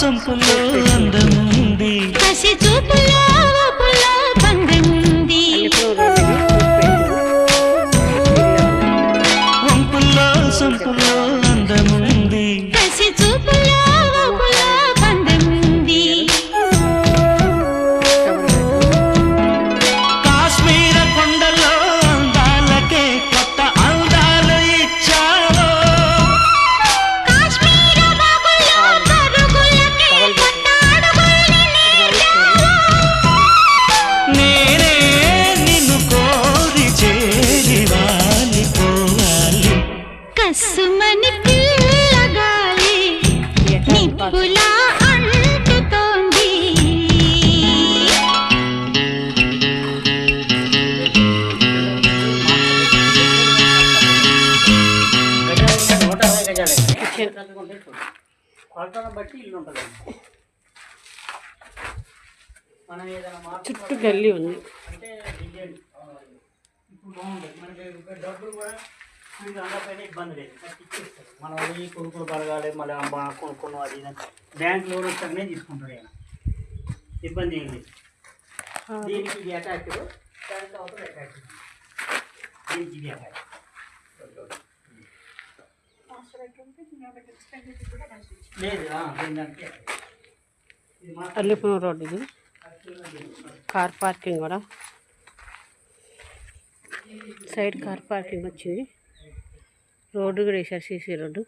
సొంపులో అందముంది, కసి చూపులో పందముంది, వంపుల్లో సొంపులో అందముంది, కసి చూపులో పందముంది. కాశ్మీర కొండలో అందాలకే కొత్త అందాలు ఇచ్చావో, కాశ్మీర బాగుల్లో పరుగులకే కొత్త అడుగుల్ని నేర్పావో. నేనే నిన్ను కోరి చేరి వాలిపోవాలి. కస్సుమని పిల్లగాలి నిప్పులా అంటుతోంది. చుట్టూ గల్లీ ఉంది. డబ్బులు కూడా అందరిపైన ఇబ్బంది లేదు, మనం ఈ కొనుక్కులు పడగాలి, మళ్ళీ కొనుక్కున్నాం అది బ్యాంక్ లోన్ వస్తానే తీసుకుంటాడు ఆయన, ఇబ్బంది ఏం లేదు. దీనికి ఇది అటాచ్, దానికి అవసరం అటాచ్, దీనికి ఇది అటాచ్. లేదు దీనికి అల్లిపురం రోడ్ ఇది. కార్ పార్కింగ్ కూడా, సైడ్ కార్ పార్కింగ్ వచ్చింది. రోడ్డు కూడా వేసారు, సీసీ రోడ్డు.